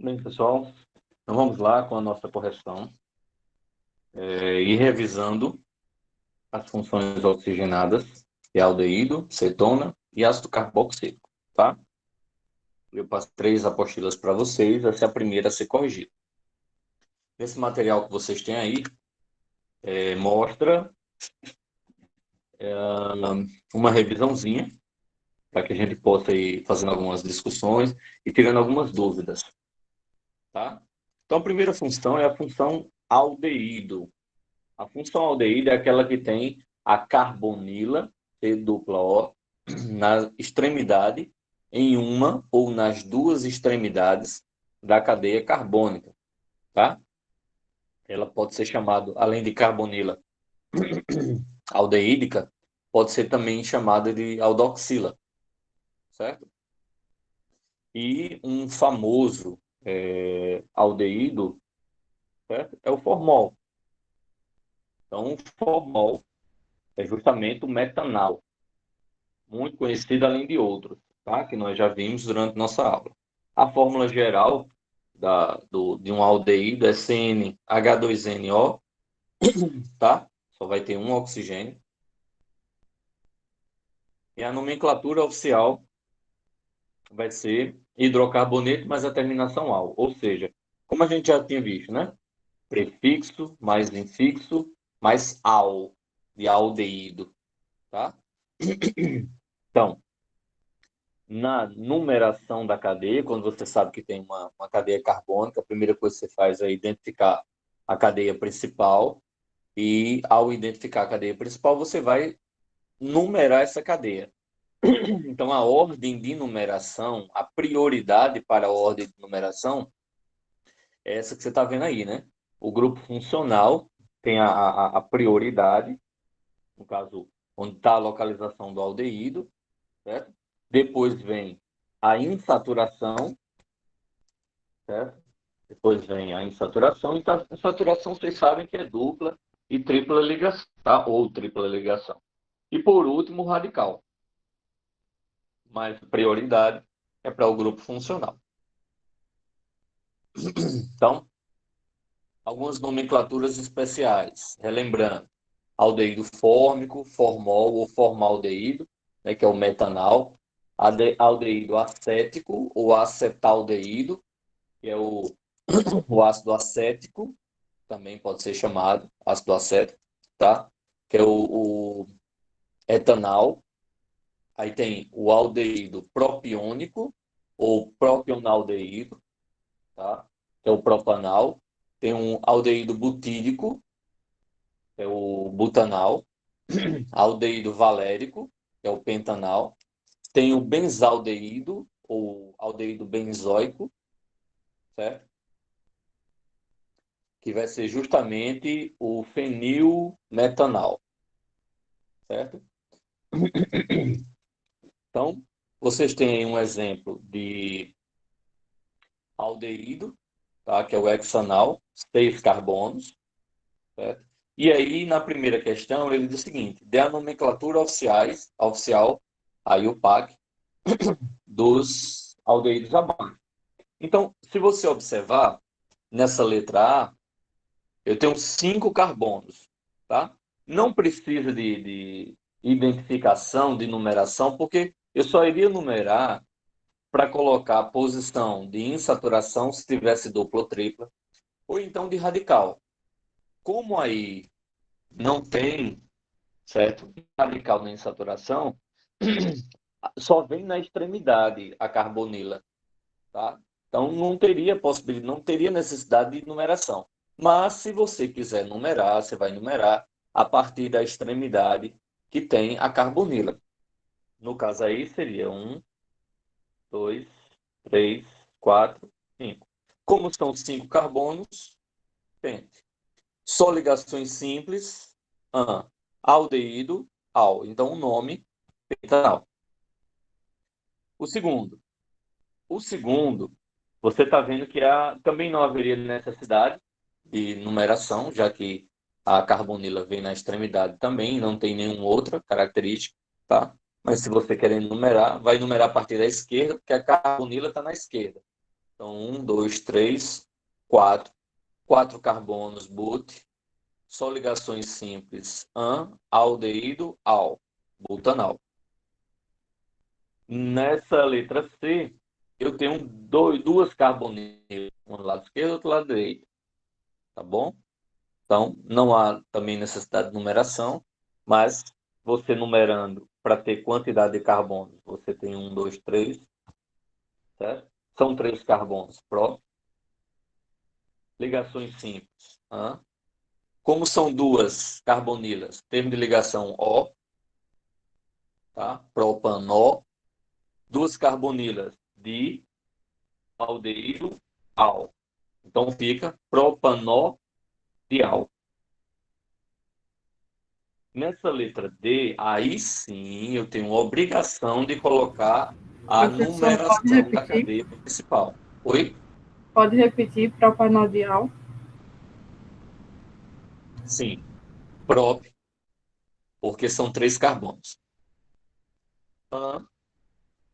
Bem, pessoal, então vamos lá com a nossa correção e revisando as funções oxigenadas de aldeído, cetona e ácido carboxílico, tá? Eu passo 3 apostilas para vocês, essa é a primeira a ser corrigida. Esse material que vocês têm aí mostra uma revisãozinha para que a gente possa ir fazendo algumas discussões e tirando algumas dúvidas, tá? Então, a primeira função é a função aldeído. A função aldeído é aquela que tem a carbonila, C dupla O, na extremidade, em uma ou nas duas extremidades da cadeia carbônica, tá? Ela pode ser chamada, além de carbonila aldeídica, pode ser também chamada de aldoxila, certo? E um famoso aldeído, certo? É o formol. Então, o formol é justamente o metanal, muito conhecido além de outros, tá? Que nós já vimos durante nossa aula. A fórmula geral de um aldeído é CnH2nO, tá? Só vai ter um oxigênio. E a nomenclatura oficial vai ser hidrocarboneto mais a terminação al. Ou seja, como a gente já tinha visto, né? Prefixo mais infixo mais al, de aldeído, tá? Então, na numeração da cadeia, quando você sabe que tem uma cadeia carbônica, a primeira coisa que você faz é identificar a cadeia principal e, ao identificar a cadeia principal, você vai numerar essa cadeia. Então, a ordem de numeração, a prioridade para a ordem de numeração é essa que você está vendo aí, né? O grupo funcional tem a prioridade, no caso, onde está a localização do aldeído, certo? Depois vem a insaturação, certo? Depois vem a insaturação. Então, a insaturação, vocês sabem que é dupla e tripla ligação, tá? Ou tripla ligação. E, por último, o radical. Mas prioridade é para o grupo funcional. Então, algumas nomenclaturas especiais. Relembrando, aldeído fórmico, formol ou formaldeído, né, que é o metanal. Aldeído acético ou acetaldeído, que é o ácido acético, também pode ser chamado ácido acético, tá? Que é o etanal. Aí tem o aldeído propiônico ou propionaldeído, tá? Que é o propanal. Tem um aldeído butírico, que é o butanal. Aldeído valérico, que é o pentanal. Tem o benzaldeído ou aldeído benzoico, certo? Que vai ser justamente o fenilmetanal, certo? Então, vocês têm um exemplo de aldeído, tá? Que é o hexanal, 6 carbonos, certo? E aí, na primeira questão, ele diz o seguinte: dê a nomenclatura oficial, aí o PAC, dos aldeídos abaixo. Então, se você observar, nessa letra A, eu tenho 5 carbonos, tá? Não precisa de identificação, de numeração, porque eu só iria numerar para colocar a posição de insaturação, se tivesse dupla ou tripla, ou então de radical. Como aí não tem, certo, radical na insaturação, só vem na extremidade a carbonila, tá? Então não teria possibilidade, não teria necessidade de numeração. Mas se você quiser numerar, você vai numerar a partir da extremidade que tem a carbonila. No caso aí seria 1, 2, 3, 4, 5. Como são 5 carbonos, pente. Só ligações simples, aldeído, al. Então o nome, pentanal. O segundo. O segundo, você está vendo que também não haveria necessidade de numeração, já que a carbonila vem na extremidade também, não tem nenhuma outra característica, tá? Mas se você quer numerar, vai numerar a partir da esquerda, porque a carbonila está na esquerda. Então, 1, 2, 3, 4. 4 carbonos, but. Só ligações simples, aldeído, al, butanal. Nessa letra C, eu tenho duas carbonilas, um do lado esquerdo e outro do lado direito. Tá bom? Então, não há também necessidade de numeração, mas você numerando para ter quantidade de carbonos, você tem 1, 2, 3, certo? São 3 carbonos pró. Ligações simples. Como são duas carbonilas, termo de ligação O, tá? Propanó. Duas carbonilas, di, aldeído, al. Então fica propanodial. Nessa letra D, aí sim eu tenho a obrigação de colocar a Professor, pode numeração da repetir? cadeia principal. Oi? Pode repetir propanodial? Sim. Prop, porque são 3 carbonos. Pan,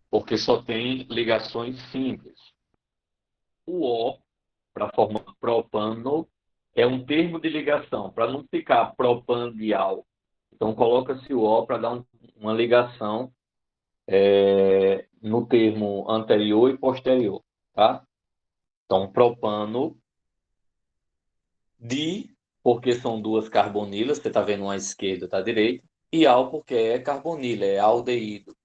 porque só tem ligações simples. O O, para formar propano, é um termo de ligação, para não ficar propandial. Então, coloca-se o O para dar uma ligação no termo anterior e posterior, tá? Então, propano, di, porque são duas carbonilas, você está vendo uma à esquerda e outra à direita, e al, porque é carbonila, é aldeído.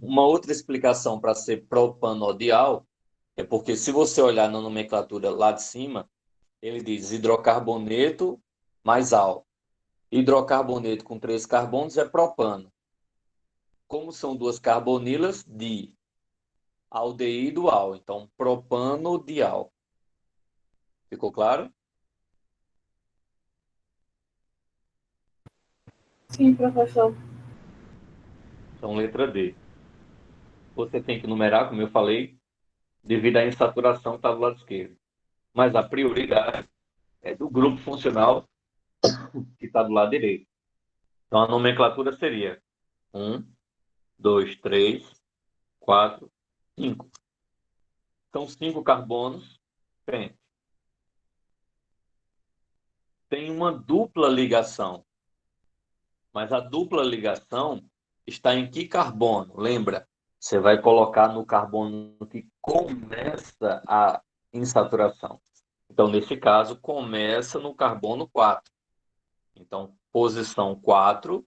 Uma outra explicação para ser propanodial é porque se você olhar na nomenclatura lá de cima, ele diz hidrocarboneto mais al. Hidrocarboneto com 3 carbonos é propano. Como são duas carbonilas, di. Aldeído, al. Então, propanodial. Ficou claro? Sim, professor. Então, letra D. Você tem que numerar, como eu falei, devido à insaturação que está do lado esquerdo. Mas a prioridade é do grupo funcional que está do lado direito. Então, a nomenclatura seria 1, 2, 3, 4, 5. São 5 carbonos. Tem uma dupla ligação. Mas a dupla ligação está em que carbono? Lembra? Você vai colocar no carbono que começa a insaturação. Então, nesse caso, começa no carbono 4. Então, posição 4,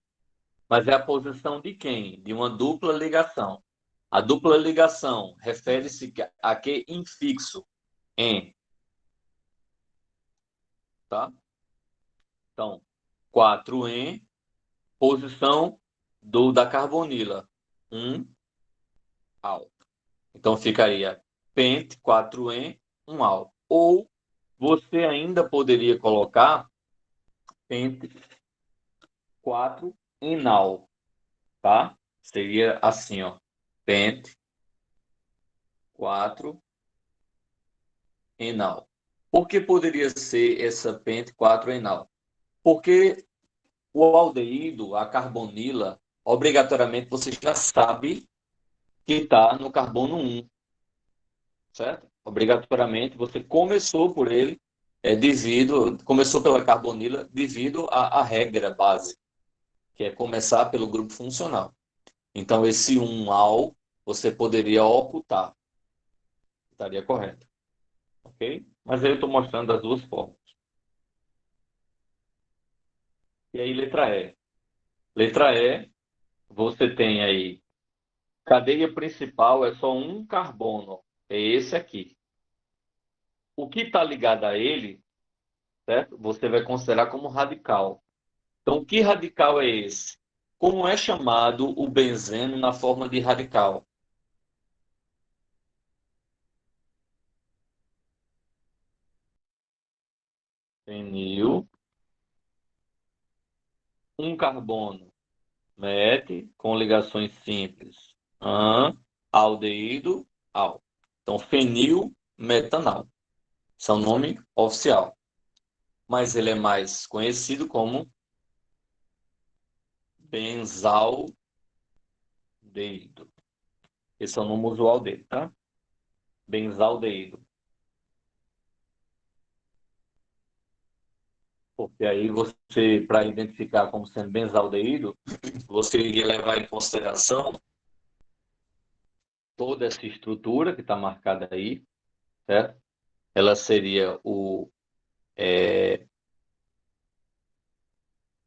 mas é a posição de quem? De uma dupla ligação. A dupla ligação refere-se a que infixo? Em, tá? Então, 4 em, posição da carbonila, 1 al. Então, ficaria pent, 4 em, 1 al. Ou você ainda poderia colocar pent, 4 enal, tá? Seria assim, ó. Pent, 4 enal. Por que poderia ser essa pent 4 enal? Porque o aldeído, a carbonila, obrigatoriamente você já sabe que está no carbono 1, certo? Obrigatoriamente você começou por ele, começou pela carbonila devido à regra base, que é começar pelo grupo funcional. Então, esse 1-al você poderia ocultar, estaria correto, ok? Mas aí eu estou mostrando as duas formas. E aí, letra E. Letra E, você tem aí, cadeia principal é só um carbono, é esse aqui. O que está ligado a ele, certo? Você vai considerar como radical. Então, que radical é esse? Como é chamado o benzeno na forma de radical? Fenil, um carbono, met, com ligações simples, aldeído, al. Então, fenil metanal. Esse é o nome oficial. Mas ele é mais conhecido como benzaldeído. Esse é o nome usual dele, tá? benzaldeído. Porque aí você, para identificar como sendo benzaldeído, você iria levar em consideração toda essa estrutura que está marcada aí, certo? Ela seria o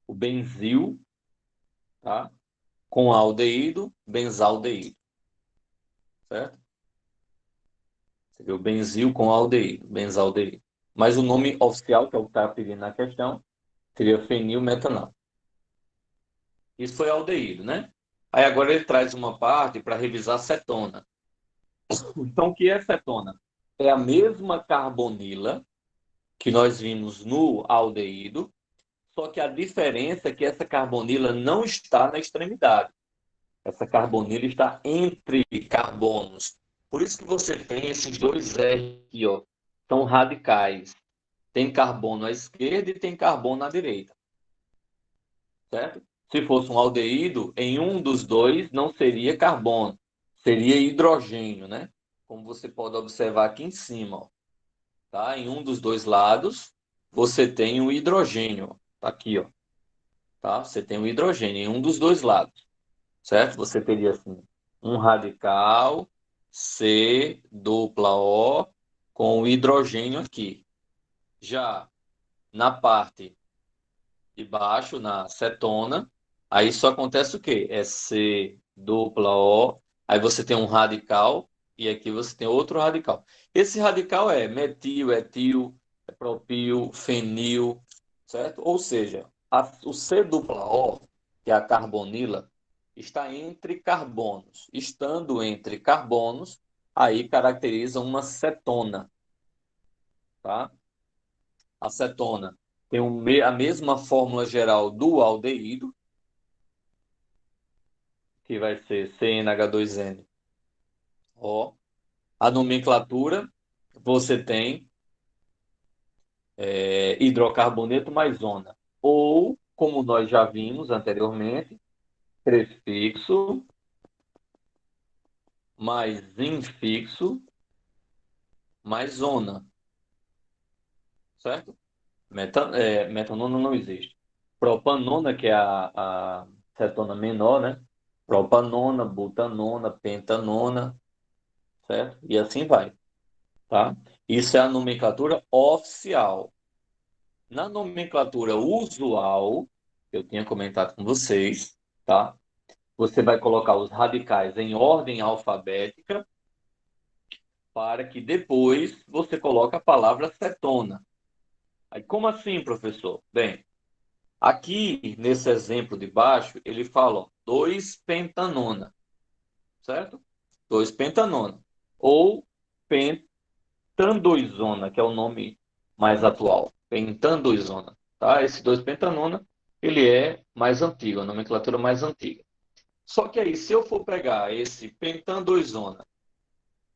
benzil, tá? Com aldeído, benzaldeído, certo? Seria o benzil com aldeído, benzaldeído. Mas o nome oficial, que é o que está pedindo na questão, seria fenilmetanol. Isso foi aldeído, né? Aí agora ele traz uma parte para revisar cetona. Então, o que é cetona? É a mesma carbonila que nós vimos no aldeído, só que a diferença é que essa carbonila não está na extremidade. Essa carbonila está entre carbonos. Por isso que você tem esses dois R aqui, ó. São radicais. Tem carbono à esquerda e tem carbono à direita. Certo? Se fosse um aldeído, em um dos dois não seria carbono, seria hidrogênio, né? Como você pode observar aqui em cima, ó. Tá? Em um dos dois lados, você tem o hidrogênio. Tá aqui, ó. Tá? Você tem o hidrogênio em um dos dois lados, certo? Você teria assim um radical C dupla O com o hidrogênio aqui. Já na parte de baixo, na cetona, aí só acontece o quê? É C dupla O, aí você tem um radical e aqui você tem outro radical. Esse radical é metil, etil, propil, fenil, certo? Ou seja, o C dupla O, que é a carbonila, está entre carbonos. Estando entre carbonos, aí caracteriza uma cetona, tá? A cetona tem a mesma fórmula geral do aldeído, que vai ser CnH2n. Ó, a nomenclatura, você tem hidrocarboneto mais zona. Ou, como nós já vimos anteriormente, prefixo mais infixo mais zona, certo? Metanona não existe. Propanona, que é a cetona menor, né? Propanona, butanona, pentanona, certo? E assim vai, tá? Isso é a nomenclatura oficial. Na nomenclatura usual, que eu tinha comentado com vocês, tá? Você vai colocar os radicais em ordem alfabética para que depois você coloque a palavra cetona. Aí, como assim, professor? Bem, aqui nesse exemplo de baixo, ele fala, ó, 2-pentanona, certo? 2-pentanona. Ou pentandoizona, que é o nome mais atual. Pentandoizona, tá? Esse 2-pentanona, ele é mais antigo, a nomenclatura mais antiga. Só que aí, se eu for pegar esse pentandoizona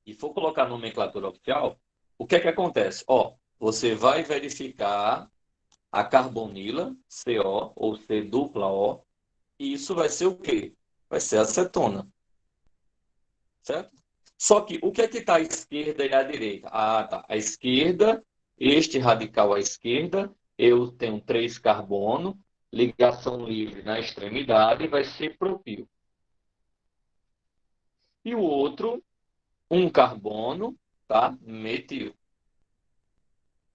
e for colocar a nomenclatura oficial, o que é que acontece? Ó, você vai verificar a carbonila, CO ou C dupla O, e isso vai ser o quê? Vai ser acetona, certo? Só que o que é que está à esquerda e à direita? Ah, tá. À esquerda, este radical à esquerda, eu tenho 3 carbono, ligação livre na extremidade, vai ser propil. E o outro, um carbono, tá? Metil.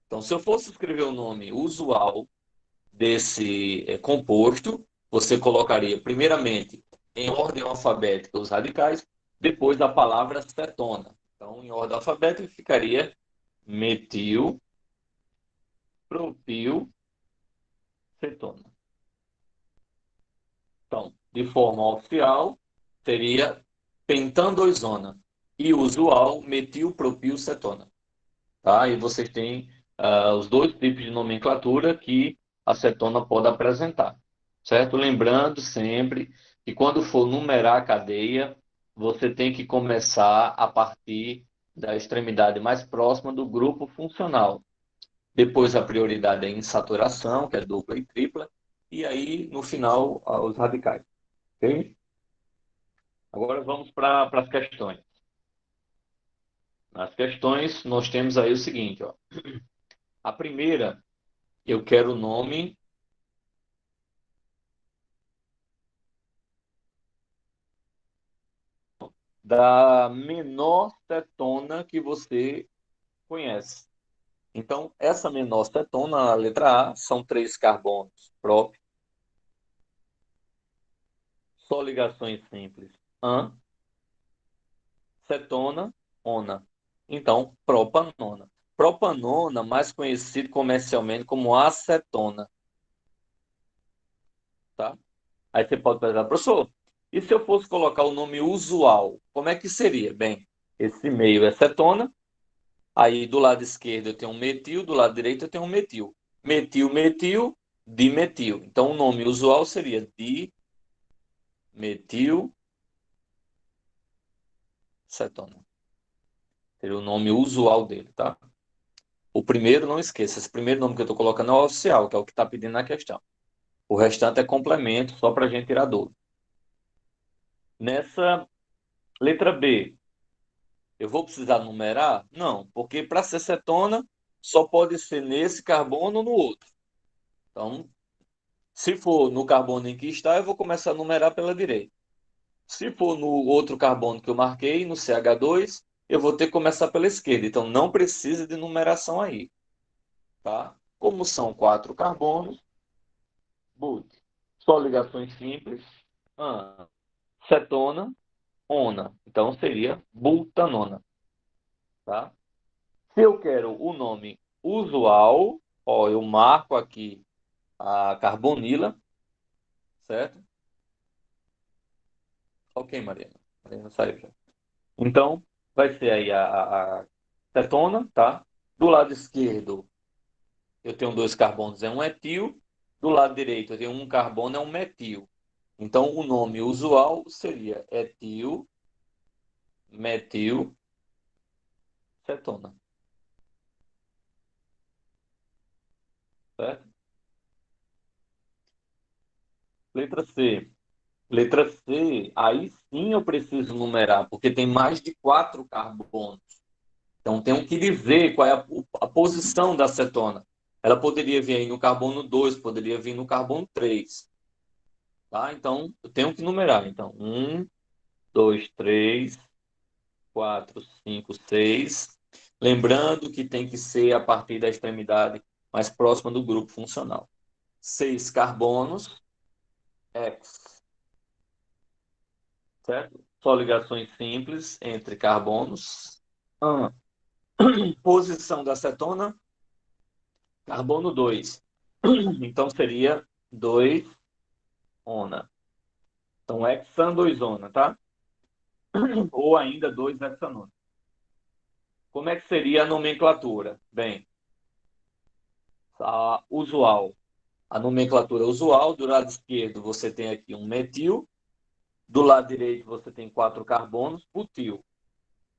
Então, se eu fosse escrever o nome usual desse composto, você colocaria, primeiramente, em ordem alfabética os radicais, depois a palavra cetona. Então, em ordem alfabética, ficaria metil, propil, cetona. Então, de forma oficial, seria pentandoizona e usual metilpropilcetona. Tá? E vocês têm os dois tipos de nomenclatura que a cetona pode apresentar, certo? Lembrando sempre que quando for numerar a cadeia, você tem que começar a partir da extremidade mais próxima do grupo funcional. Depois a prioridade é em saturação, que é dupla e tripla, e aí no final os radicais. Ok? Agora vamos para as questões. Nas questões, nós temos aí o seguinte, ó. A primeira, eu quero o nome da menor cetona que você conhece. Então, essa menor cetona, a letra A, são 3 carbonos próprios, só ligações simples. An, cetona, ona. Então, propanona. Propanona, mais conhecido comercialmente como acetona, tá? Aí você pode perguntar, professor, e se eu fosse colocar o nome usual, como é que seria? Bem, esse meio é cetona, aí do lado esquerdo eu tenho um metil, do lado direito eu tenho um metil. Metil, metil, dimetil. Então o nome usual seria dimetilcetona. Seria o nome usual dele, tá? O primeiro, não esqueça, esse primeiro nome que eu estou colocando é o oficial, que é o que está pedindo na questão. O restante é complemento, só para a gente tirar dúvida. Nessa letra B, eu vou precisar numerar? Não, porque para ser cetona, só pode ser nesse carbono ou no outro. Então, se for no carbono em que está, eu vou começar a numerar pela direita. Se for no outro carbono que eu marquei, no CH2, eu vou ter que começar pela esquerda. Então, não precisa de numeração aí, tá? Como são 4 carbonos, but. Só ligações simples. Ah, cetona, ona. Então, seria butanona, tá? Se eu quero o nome usual, ó, eu marco aqui a carbonila, certo? Ok, Mariana. Mariana saiu já. Então, vai ser aí a cetona, tá? Do lado esquerdo, eu tenho 2 carbonos, é um etil. Do lado direito, eu tenho um carbono, é um metil. Então, o nome usual seria etil, metil, cetona, certo? Letra C. Letra C, aí sim eu preciso numerar, porque tem mais de 4 carbonos. Então, tenho que dizer qual é a posição da cetona. Ela poderia vir aí no carbono 2, poderia vir no carbono 3. Tá? Então, eu tenho que numerar. Então, 1, 2, 3, 4, 5, 6. Lembrando que tem que ser a partir da extremidade mais próxima do grupo funcional. 6 carbonos, X, certo? Só ligações simples entre carbonos. Posição da cetona, carbono 2. Então seria 2 ona. Então hexan 2 ona, tá? Ou ainda 2 hexanona. Como é que seria a nomenclatura? Bem, a usual. A nomenclatura usual, do lado esquerdo você tem aqui um metil, do lado direito você tem 4 carbonos, butil.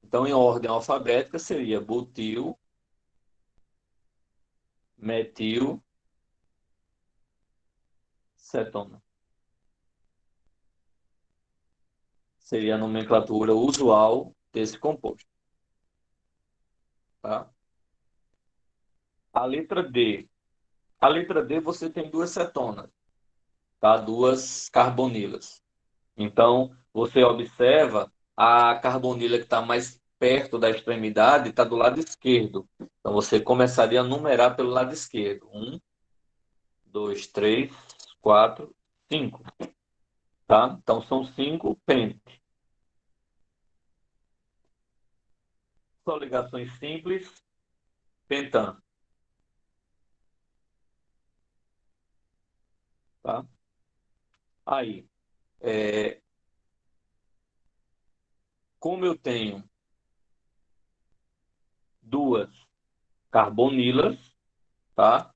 Então, em ordem alfabética, seria butil, metil, cetona. Seria a nomenclatura usual desse composto. Tá? A letra D. A letra D você tem 2 cetonas, tá? 2 carbonilas. Então, você observa a carbonila que está mais perto da extremidade está do lado esquerdo. Então, você começaria a numerar pelo lado esquerdo. 1, 2, 3, 4, 5. Tá? Então, são 5 pente. Só ligações simples, pentan. Tá? Aí, como eu tenho 2 carbonilas, tá?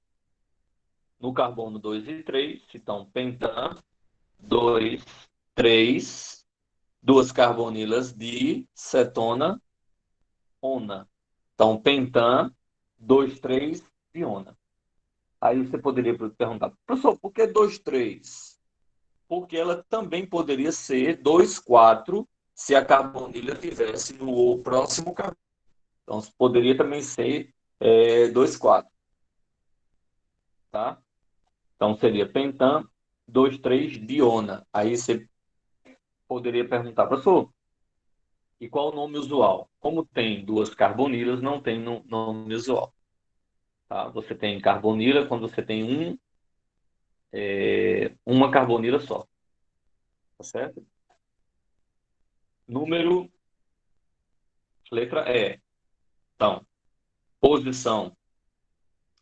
No carbono 2 e 3, então pentan, 2, 3, 2 carbonilas de cetona, ona. Então, pentan, 2, 3 de ona. Aí você poderia perguntar, professor, por que 2, 3? Porque ela também poderia ser 2, 4 se a carbonila tivesse no próximo carbono. Então, poderia também ser 2,4, tá? Então, seria pentan 2,3-diona. Aí você poderia perguntar, professor, e qual o nome usual? Como tem duas carbonilas, não tem nome usual, tá? Você tem carbonila quando você tem uma carbonila só, tá certo? Número, letra E. Então, posição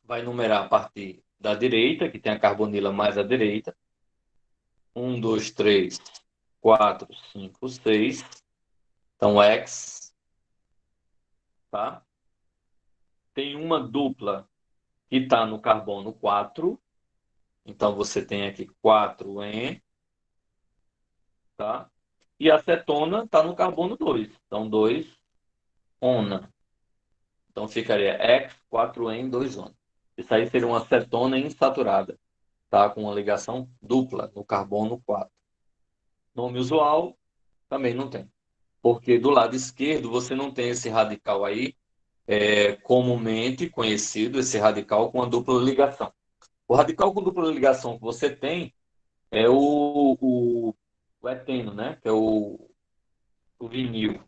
vai numerar a partir da direita, que tem a carbonila mais à direita. 1, 2, 3, 4, 5, 6. Então, X, tá? Tem uma dupla que está no carbono 4. Então, você tem aqui 4N, tá? E a cetona está no carbono 2. Então, 2-ona. Então, ficaria X4N 2-ona. Isso aí seria uma cetona insaturada, tá? Com uma ligação dupla no carbono 4. Nome usual, também não tem. Porque do lado esquerdo você não tem esse radical aí, comumente conhecido, esse radical com a dupla ligação. O radical com dupla ligação que você tem é o eteno, né? Que é o vinil.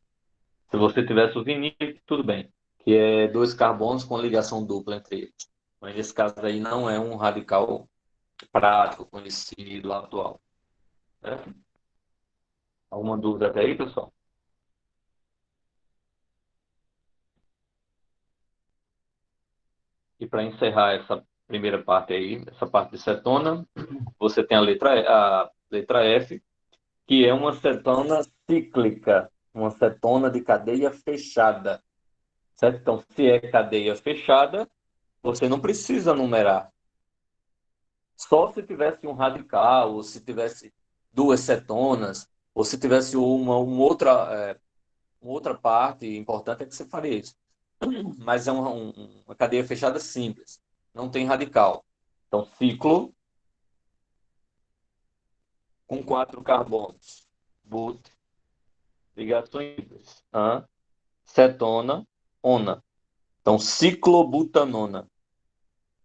Se você tivesse o vinil, tudo bem. Que é dois carbonos com ligação dupla entre eles. Mas nesse caso aí não é um radical prático, conhecido, atual. Certo? Alguma dúvida até aí, pessoal? E para encerrar essa primeira parte aí, essa parte de cetona, você tem a letra F, que é uma cetona cíclica, uma cetona de cadeia fechada. Certo? Então, se é cadeia fechada, você não precisa numerar. Só se tivesse um radical, ou se tivesse duas cetonas, ou se tivesse uma outra parte importante é que você faria isso. Mas é uma cadeia fechada simples, não tem radical. Então, ciclo com 4 carbonos, but, ligações, cetona, ona. Então, ciclobutanona.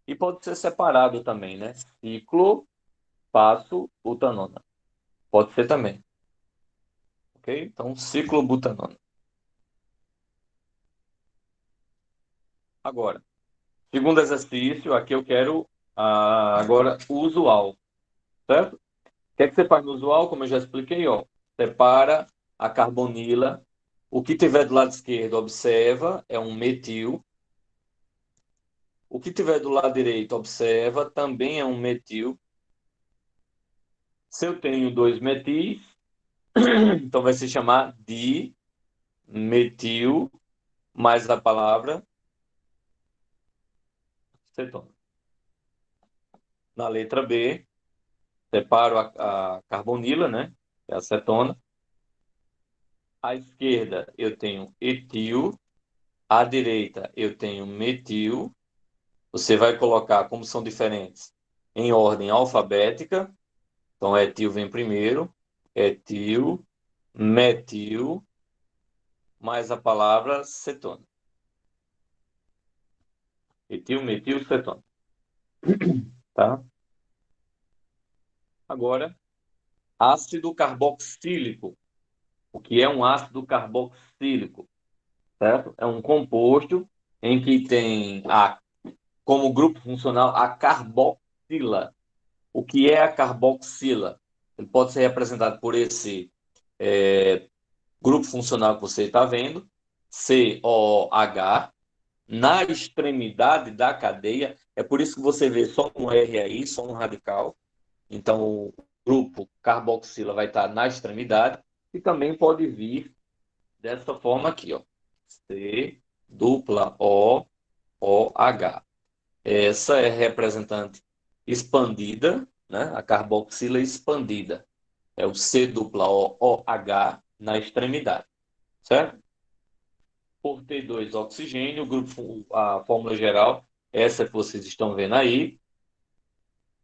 E pode ser separado também, né? Ciclo, passo, butanona. Pode ser também, ok? Então, ciclobutanona. Agora, segundo exercício, aqui eu quero agora o usual, certo? O que é que você faz no usual? Como eu já expliquei, ó, separa a carbonila. O que tiver do lado esquerdo, observa, é um metil. O que tiver do lado direito, observa, também é um metil. Se eu tenho dois metis, então vai se chamar dimetil, mais a palavra cetona. Na letra B, separo a carbonila, né? Que é a cetona. À esquerda eu tenho etil, à direita eu tenho metil. Você vai colocar, como são diferentes, em ordem alfabética. Então, etil vem primeiro, etil, metil, mais a palavra cetona. Etil, metil, cetona. Tá? Agora, ácido carboxílico. O que é um ácido carboxílico? Certo? É um composto em que tem como grupo funcional a carboxila. O que é a carboxila? Ele pode ser representado por esse grupo funcional que você está vendo, COH, na extremidade da cadeia. É por isso que você vê só um R aí, só um radical. Então, o grupo carboxila vai estar na extremidade e também pode vir dessa forma aqui, ó. C dupla O OH. Essa é representante expandida, né? A carboxila expandida. É o C dupla O OH na extremidade, certo? Por ter dois oxigênio, a fórmula geral, essa que vocês estão vendo aí,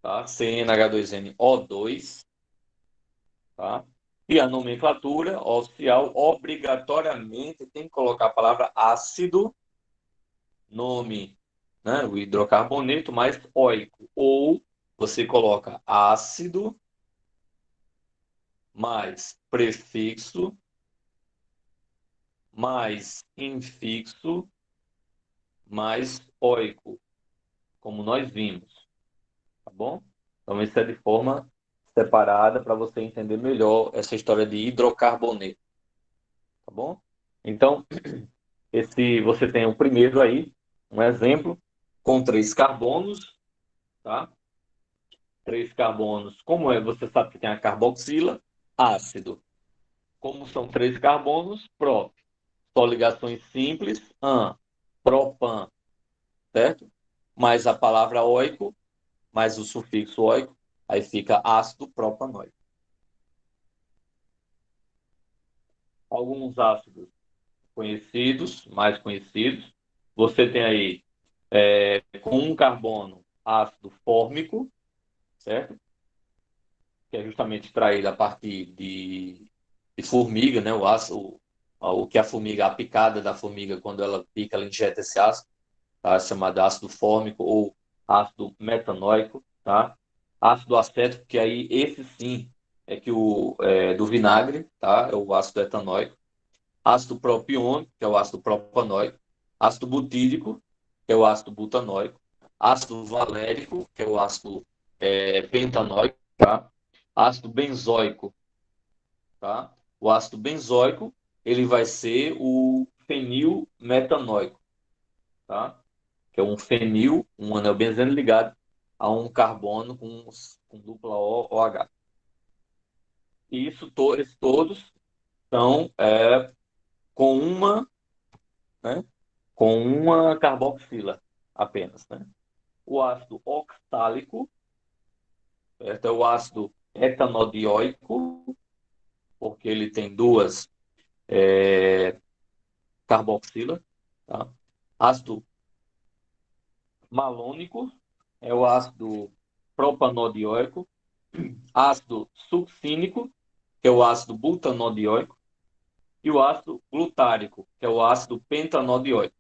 tá? CnH2nO2, tá? E a nomenclatura oficial, obrigatoriamente, tem que colocar a palavra ácido nome, né, o hidrocarboneto mais óico. Ou você coloca ácido mais prefixo mais infixo mais óico, como nós vimos, tá bom? Então, isso é de forma separada para você entender melhor essa história de hidrocarboneto, tá bom? Então, você tem o primeiro aí, um exemplo, com 3 carbonos, tá? 3 carbonos. Como é? Você sabe que tem a carboxila, ácido. Como são 3 carbonos, prop. Só ligações simples, propan, certo? Mais a palavra óico, mais o sufixo óico, aí fica ácido propanóico. Alguns ácidos conhecidos, mais conhecidos. Você tem aí, com 1 carbono, ácido fórmico, certo? Que é justamente extraído a partir de formiga, né? O ácido, o que a formiga, a picada da formiga, quando ela pica, ela injeta esse ácido, tá? Chamado ácido fórmico ou ácido metanóico, tá? Ácido acético, que aí esse sim é que do vinagre, tá? É o ácido etanóico. Ácido propiônico, que é o ácido propanóico. Ácido butírico, que é o ácido butanóico. Ácido valérico, que é o ácido pentanóico, tá? Ácido benzoico, tá? O ácido benzoico, ele vai ser o fenilmetanóico, tá? Que é um fenil, um anel benzeno ligado a um carbono com dupla OH. E esses todos são com uma, né, com uma carboxila apenas, né? O ácido oxálico, certo? É o ácido etanodioico, porque ele tem duas carboxilas, tá? Ácido malônico é o ácido propanodioico. Ácido succínico, que é o ácido butanodioico, e o ácido glutárico, que é o ácido pentanodioico.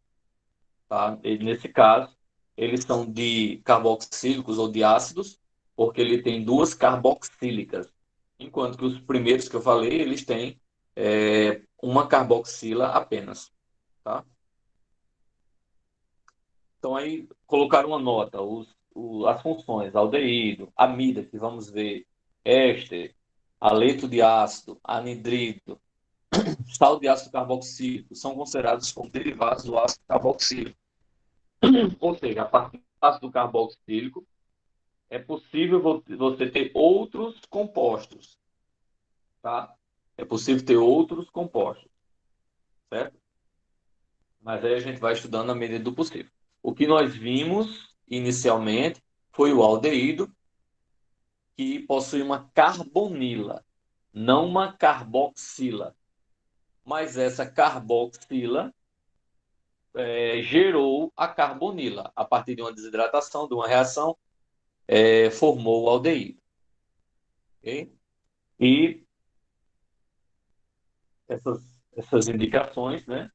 Tá? E, nesse caso, eles são de carboxílicos ou de ácidos, porque ele tem duas carboxílicas, enquanto que os primeiros que eu falei, eles têm uma carboxila apenas. Tá? Então, aí, colocaram uma nota, as funções, aldeído, amida, que vamos ver, éster, aleto de ácido, anidrido, sal de ácido carboxílico, são considerados como derivados do ácido carboxílico. Ou seja, a partir do ácido carboxílico, é possível você ter outros compostos, tá? É possível ter outros compostos, certo? Mas aí a gente vai estudando na medida do possível. O que nós vimos inicialmente foi o aldeído, que possui uma carbonila, não uma carboxila. Mas essa carboxila gerou a carbonila. A partir de uma desidratação, de uma reação, formou o aldeído. Okay? E essas indicações, né?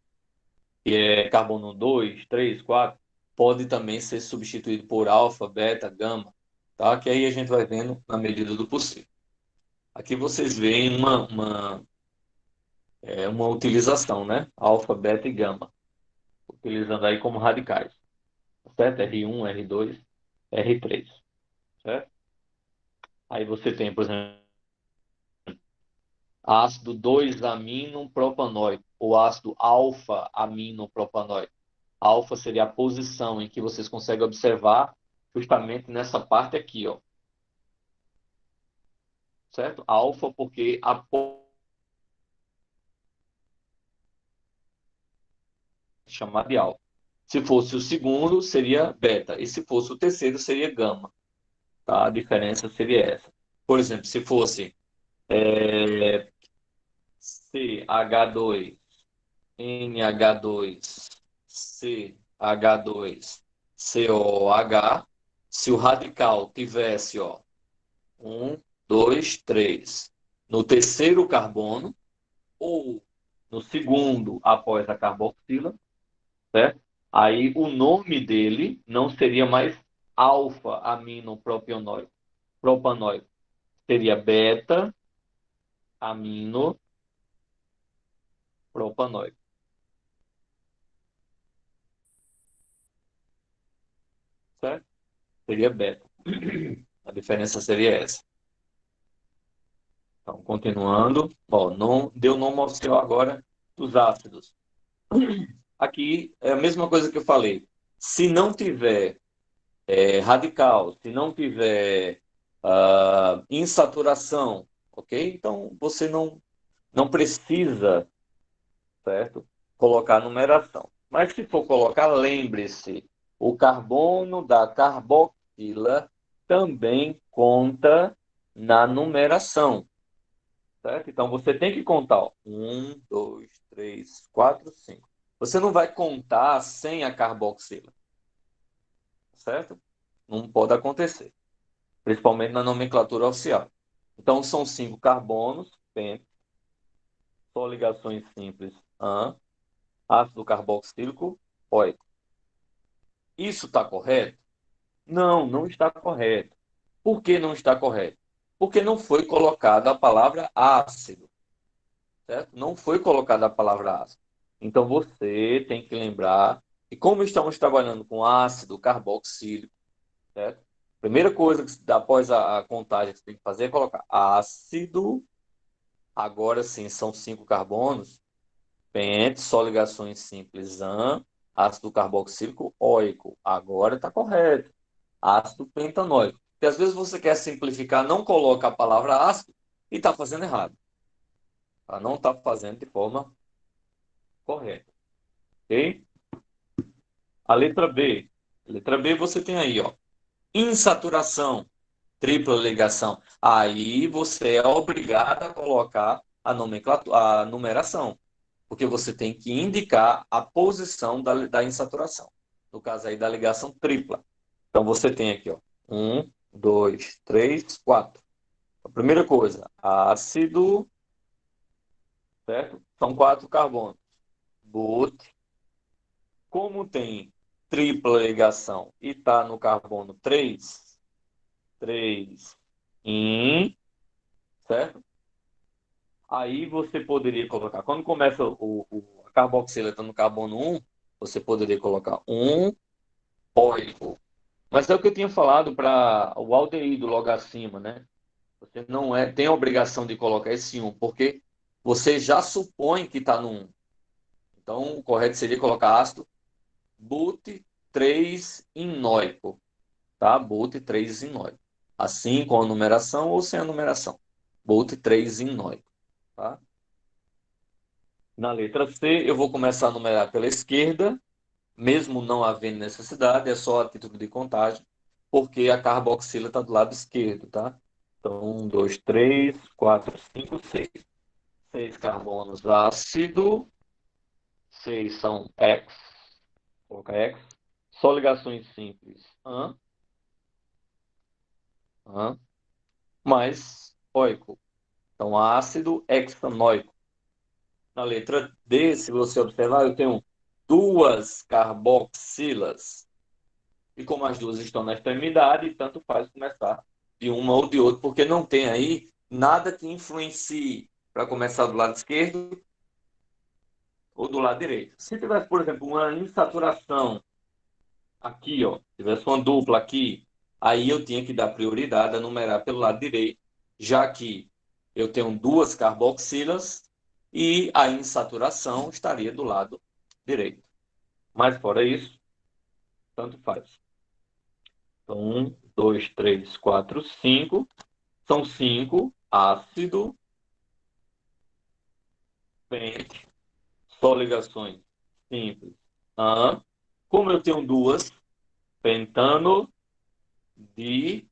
Que é carbono 2, 3, 4, pode também ser substituído por alfa, beta, gama, tá? Que aí a gente vai vendo na medida do possível. Aqui vocês veem uma utilização, né? Alfa, beta e gama, utilizando aí como radicais, certo? R1, R2, R3, certo? Aí você tem, por exemplo, ácido 2-amino-propanoico, ou ácido alfa-amino-propanoico. Alfa seria a posição em que vocês conseguem observar justamente nessa parte aqui, ó. Certo? Alfa porque chamar de alfa. Se fosse o segundo, seria beta. E se fosse o terceiro, seria gama. Tá? A diferença seria essa. Por exemplo, se fosse CH2, NH2, CH2, COH, se o radical tivesse, ó, 1, 2, 3, no terceiro carbono, ou no segundo após a carboxila, certo? Aí o nome dele não seria mais alfa-aminopropanoico, propanoico. Seria beta-aminopropanoico. Certo? Seria beta. A diferença seria essa. Então, continuando. Ó, não, deu nome oficial agora dos ácidos. Aqui é a mesma coisa que eu falei. Se não tiver radical, se não tiver insaturação, ok? Então, você não precisa, certo? Colocar numeração. Mas se for colocar, lembre-se, o carbono da carboxila também conta na numeração, certo? Então você tem que contar, ó, 1, 2, 3, 4, 5. Você não vai contar sem a carboxila, certo? Não pode acontecer, principalmente na nomenclatura oficial. Então são 5 carbonos, penta, só ligações simples, ácido carboxílico, óico. Isso está correto? Não, não está correto. Por que não está correto? Porque não foi colocada a palavra ácido, certo? Não foi colocada a palavra ácido. Então você tem que lembrar que como estamos trabalhando com ácido carboxílico, certo? Primeira coisa que após a contagem que você tem que fazer é colocar ácido, agora sim são 5 carbonos, pente, só ligações simples, ácido carboxílico óico. Agora está correto. Ácido pentanóico. Porque às vezes você quer simplificar, não coloca a palavra ácido e está fazendo errado. Tá? Não está fazendo de forma correta. Ok? A letra B. A letra B você tem aí, ó. Insaturação, tripla ligação. Aí você é obrigado a colocar a numeração. Porque você tem que indicar a posição da insaturação. No caso aí da ligação tripla. Então você tem aqui, ó. 1, 2, 3, 4. A primeira coisa, ácido, certo? São 4 carbonos. But, como tem tripla ligação e está no carbono 3, 3 in, certo? Aí você poderia colocar, quando começa a carboxila está no carbono 1, você poderia colocar 1 óico. Mas é o que eu tinha falado para o aldeído logo acima, né? Você não tem a obrigação de colocar esse 1, porque você já supõe que está no 1. Então, o correto seria colocar ácido but-3-inóico, tá? But-3-inóico. Assim, com a numeração ou sem a numeração. But-3-inóico, tá? Na letra C, eu vou começar a numerar pela esquerda, mesmo não havendo necessidade, é só a título de contagem, porque a carboxila está do lado esquerdo, tá? Então, 1, 2, 3, 4, 5, 6. 6 carbonos ácido, 6 são X, coloca X. Só ligações simples, mais óico. Então, ácido hexanoico. Na letra D, se você observar, eu tenho duas carboxilas. E como as duas estão na extremidade, tanto faz começar de uma ou de outra, porque não tem aí nada que influencie para começar do lado esquerdo ou do lado direito. Se tivesse, por exemplo, uma insaturação aqui, ó, tivesse uma dupla aqui, aí eu tinha que dar prioridade a numerar pelo lado direito, já que eu tenho duas carboxilas e a insaturação estaria do lado direito. Mas fora isso, tanto faz. Então, 1, 2, 3, 4, 5. São 5 ácido, pente, só ligações simples. Como eu tenho duas, pentano, dioico.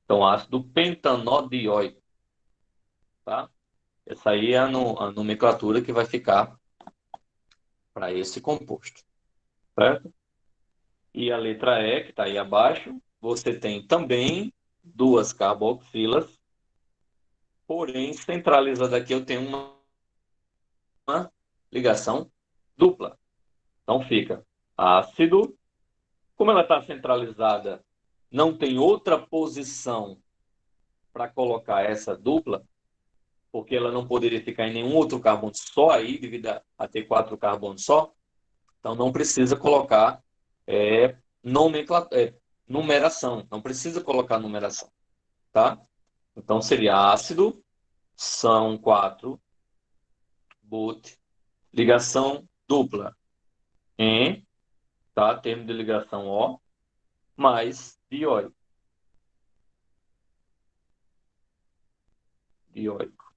Então, ácido pentanodioico, tá? Essa aí é a nomenclatura que vai ficar para esse composto, certo? E a letra E, que está aí abaixo, você tem também duas carboxilas, porém, centralizada aqui eu tenho uma ligação dupla. Então fica ácido. Como ela está centralizada, não tem outra posição para colocar essa dupla, porque ela não poderia ficar em nenhum outro carbono só aí, devido a ter 4 carbonos só. Então não precisa colocar numeração. Não precisa colocar numeração, tá? Então seria ácido, são 4, but, ligação dupla, em, tá? Termo de ligação O, mais dióico. Dióico.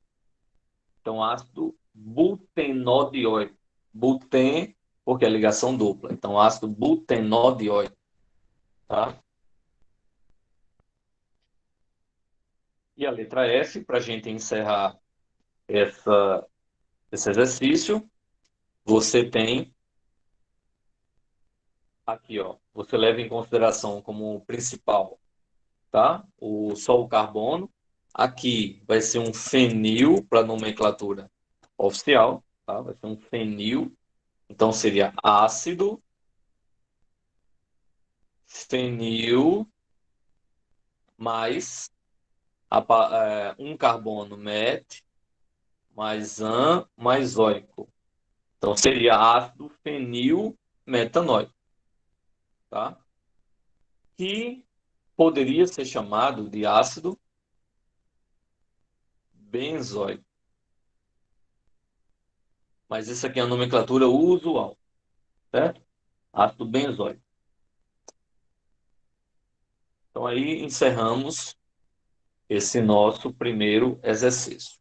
Então, ácido butenodioico. Buten, porque é ligação dupla. Então, ácido butenodioico, tá? E a letra F, para a gente encerrar esse exercício, você tem aqui, ó, você leva em consideração como principal, tá? Só o carbono. Aqui vai ser um fenil para nomenclatura oficial, tá? Vai ser um fenil. Então seria ácido, fenil, mais um carbono met, mais an, mais óico. Então seria ácido fenil metanóico, tá? Que poderia ser chamado de ácido benzoico. Mas isso aqui é a nomenclatura usual, certo? Ácido benzoico. Então aí encerramos esse nosso primeiro exercício.